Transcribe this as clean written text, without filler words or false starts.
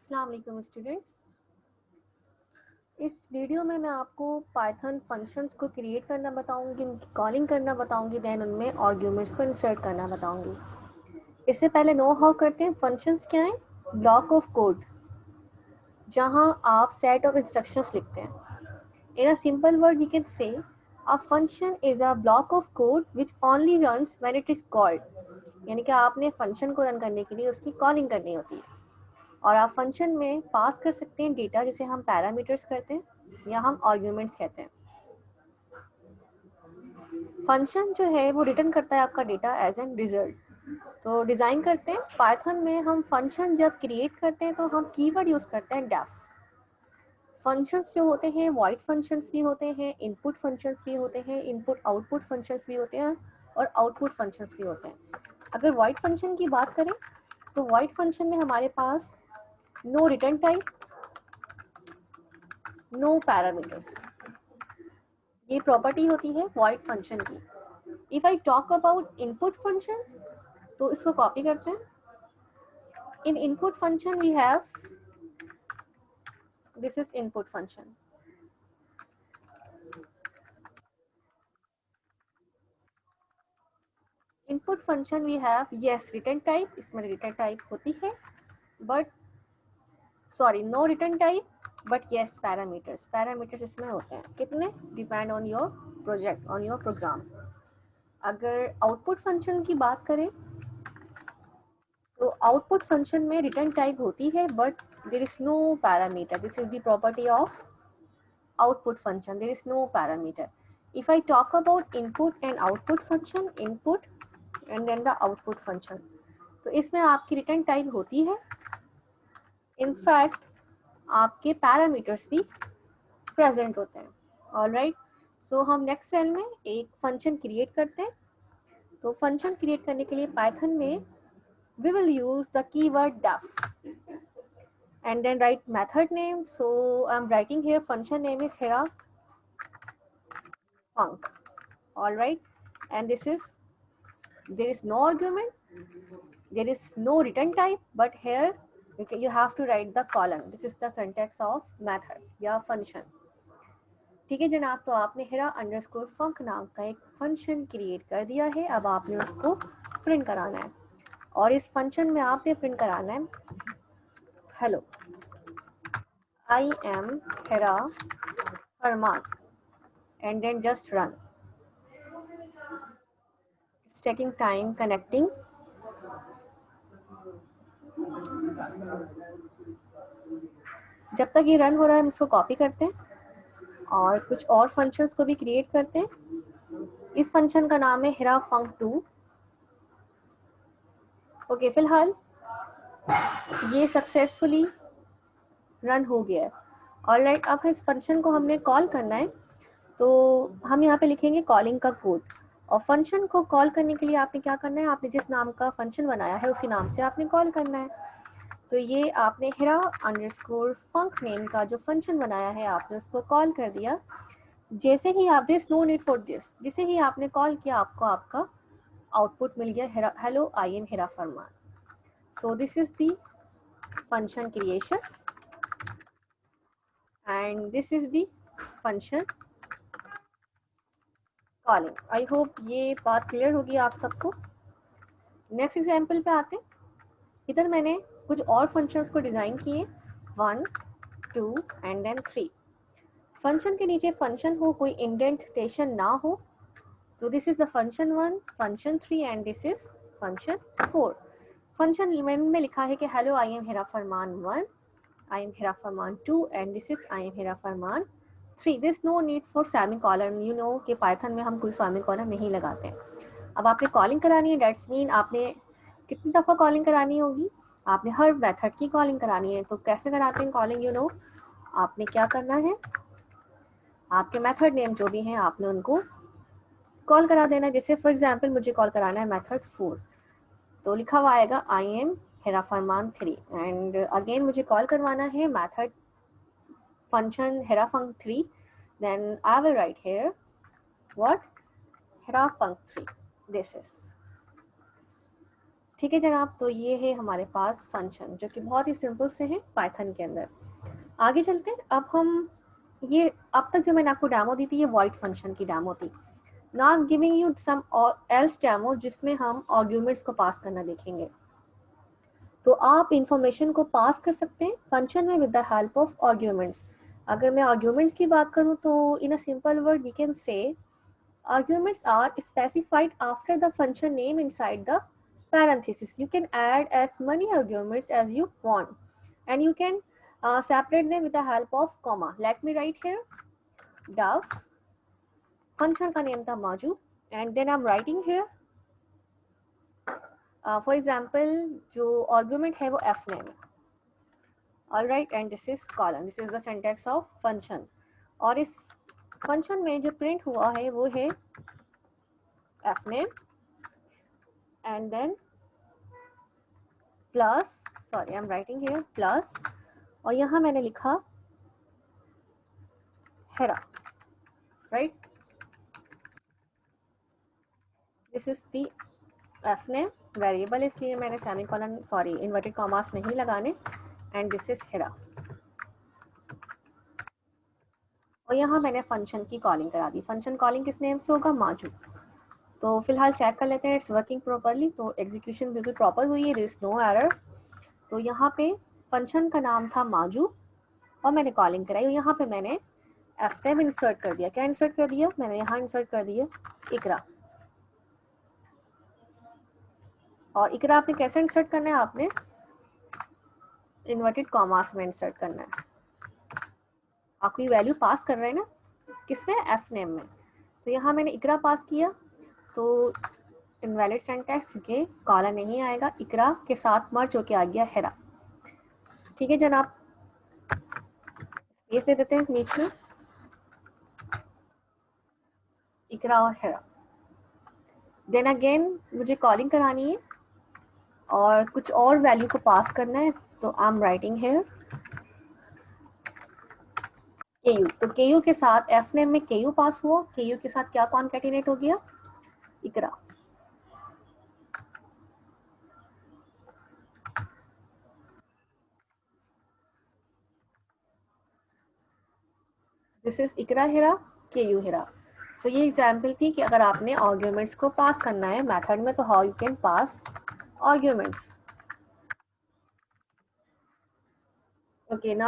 अस्सलाम वालेकुम स्टूडेंट्स। इस वीडियो में मैं आपको पाइथन फंक्शंस को क्रिएट करना बताऊंगी, उनकी कॉलिंग करना बताऊंगी, देन उनमें आर्ग्यूमेंट्स को इंसर्ट करना बताऊंगी। इससे पहले नो हाउ करते हैं। फंक्शंस क्या है? ब्लॉक ऑफ कोड जहां आप सेट ऑफ इंस्ट्रक्शंस लिखते हैं। In a simple word we can say a function is a block of code which only runs when it is called. यानी कि आपने फंक्शन को रन करने के लिए उसकी कॉलिंग करनी होती है और आप फंक्शन में पास कर सकते हैं डेटा, जिसे हम पैरामीटर्स करते हैं या हम आर्ग्यूमेंट्स कहते हैं। फंक्शन जो है वो रिटर्न करता है आपका डेटा एज एन रिजल्ट। तो डिज़ाइन करते हैं पाइथन में हम फंक्शन जब क्रिएट करते हैं तो हम कीवर्ड यूज़ करते हैं डेफ। फंक्शंस जो होते हैं वॉइड फंक्शंस भी होते हैं, इनपुट फंक्शंस भी होते हैं, इनपुट आउटपुट फंक्शंस भी होते हैं और आउटपुट फंक्शंस भी होते हैं। अगर वॉइड फंक्शन की बात करें तो वॉइड फंक्शन में हमारे पास no return type, no parameters, ये प्रॉपर्टी होती है वॉइड फंक्शन की। If I talk about input function तो इसको कॉपी करते हैं। In input function we have this is input function. Input function we have yes return type, इसमें return type होती है but sorry no return type but yes parameters, parameters इसमें होते हैं। कितने? Depend on your project, on your program. अगर output function की बात करें तो आउटपुट फंक्शन में रिटर्न टाइप होती है but there is no parameter. This is the property of output function, there is no parameter. If I talk about input and output function, input and then the output function, तो इसमें आपकी return type होती है। In fact आपके parameters भी present होते हैं। All right, सो हम नेक्स्ट सेल में एक फंक्शन क्रिएट करते हैं। तो फंक्शन क्रिएट करने के लिए पाइथन में we will use the keyword def and then write method name. So I'm writing here function name is here func. All right, and this is, there is no argument, there is no return type, but here you have to write the column. This is the syntax of method या function. ठीक है जनाब, तो आपने Hera underscore फंक नाम का एक function create कर दिया है। अब आपने उसको प्रिंट कराना है और इस फंक्शन में आपने प्रिंट कराना है hello I am Hera Farman and then just run. It's taking time connecting. जब तक ये रन हो रहा है हम इसको कॉपी करते हैं और कुछ और फंक्शंस को भी क्रिएट करते हैं। इस फंक्शन का नाम है हेरा फंक 2। ओके, फिलहाल ये सक्सेसफुली रन हो गया है। ऑलराइट, अब इस फंक्शन को हमने कॉल करना है तो हम यहाँ पे लिखेंगे कॉलिंग का कोड। और फंक्शन को कॉल करने के लिए आपने क्या करना है, आपने जिस नाम का फंक्शन बनाया है उसी नाम से आपने कॉल करना है। तो ये आपने हेरा अंडरस्कोर फंक नेम का जो फंक्शन बनाया है आपने उसको कॉल कर दिया। जैसे ही आप this no need for this, जिसे ही आपने कॉल किया आपको आपका आउटपुट मिल गया hello I am Hera Farman. So this is the function creation and this is the function calling. I hope ये बात क्लियर होगी आप सबको। नेक्स्ट एग्जाम्पल पे आते हैं। इधर मैंने कुछ और फंक्शंस को डिज़ाइन किए 1 2 एंड देन 3। फंक्शन के नीचे फंक्शन हो, कोई इंडेंटेशन ना हो, तो this is the function 1, function 3 and this is function 4। Function में लिखा है कि hello I am Hera Farman 1, I am Hera Farman 2 and this is I am Hera Farman 3। This no need for semicolon. You know कि पाइथन में हम कोई सेमी कॉलन नहीं लगाते हैं। अब आपने कॉलिंग करानी है, डेट्स मीन आपने कितनी दफ़ा कॉलिंग करानी होगी, आपने हर मेथड की कॉलिंग करानी है। तो कैसे कराते हैं कॉलिंग, यू नो आपने क्या करना है, आपके मेथड नेम जो भी हैं आपने उनको कॉल करा देना। जैसे फॉर एग्जांपल मुझे कॉल कराना है मेथड 4, तो लिखा हुआ आएगा I am Hera Farman 3 and again मुझे कॉल करवाना है method function Hera func 3, then I will write here what Hera func 3 this is. ठीक है जनाब, तो ये है हमारे पास फंक्शन जो कि बहुत ही सिंपल से है पाइथन के अंदर। आगे चलते हैं। अब हम ये अब तक जो मैंने आपको डेमो दी थी ये वॉइड फंक्शन की डेमो थी। Now I am giving you some else demo जिसमें हम आर्ग्यूमेंट्स को पास करना देखेंगे। तो आप इंफॉर्मेशन को पास कर सकते हैं फंक्शन में with the help of arguments. अगर मैं आर्ग्यूमेंट्स की बात करूं तो in a simple word we can say arguments are specified after the function name inside the parenthesis. You can add as many arguments as you want and you can separate them with the help of comma. Let me write here dove function का name था माजू and then I'm writing here for example जो argument है वो f name है. All right, and this is column. This is the syntax of function. और इस function में जो print हुआ है वो है f name and then plus sorry I am writing here plus और यहाँ मैंने लिखा Hera right. This is the F name variable इसलिए मैंने सेमीकोलन सॉरी इन्वर्टेड कॉमास नहीं लगाने एंड दिस इज हेरा और यहाँ मैंने फंक्शन की कॉलिंग करा दी। फंक्शन कॉलिंग किस नेम से होगा माजू। तो फिलहाल चेक कर लेते हैं इट्स वर्किंग प्रॉपरली। तो एग्जीक्यूशन बिल्कुल प्रॉपर हुई है, देयर इज नो एरर। तो यहाँ पे फंक्शन का नाम था माजू और मैंने कॉलिंग कराई और यहाँ पे मैंने एफ नेम इंसर्ट कर दिया। क्या इंसर्ट कर दिया मैंने यहाँ इंसर्ट कर दिया इकरा। और इकरा आपने कैसे इंसर्ट करना है, आपने इन्वर्टेड कॉमास में इंसर्ट करना है। आपको ये वैल्यू पास कर रहे हैं ना किसमें एफ नेम में। तो यहाँ मैंने इकरा पास किया तो इनवैलिड सिंटैक्स के कॉलम नहीं आएगा, इकरा के साथ मर्ज होके आ गया हेरा। ठीक है जनाब, स्पेस दे देते हैं बीच में इकरा और हेरा। देन अगेन मुझे कॉलिंग करानी है और कुछ और वैल्यू को पास करना है। तो आई एम राइटिंग हियर केयू। तो केयू के साथ एफ नेम में केयू पास हुआ, केयू के साथ क्या कॉन्कैटिनेट हो गया इकरा। दिस इज इकरा हेरा केयू हेरा। सो ये एग्जाम्पल थी कि अगर आपने आर्ग्यूमेंट्स को पास करना है मेथड में तो how you can pass arguments. Okay ना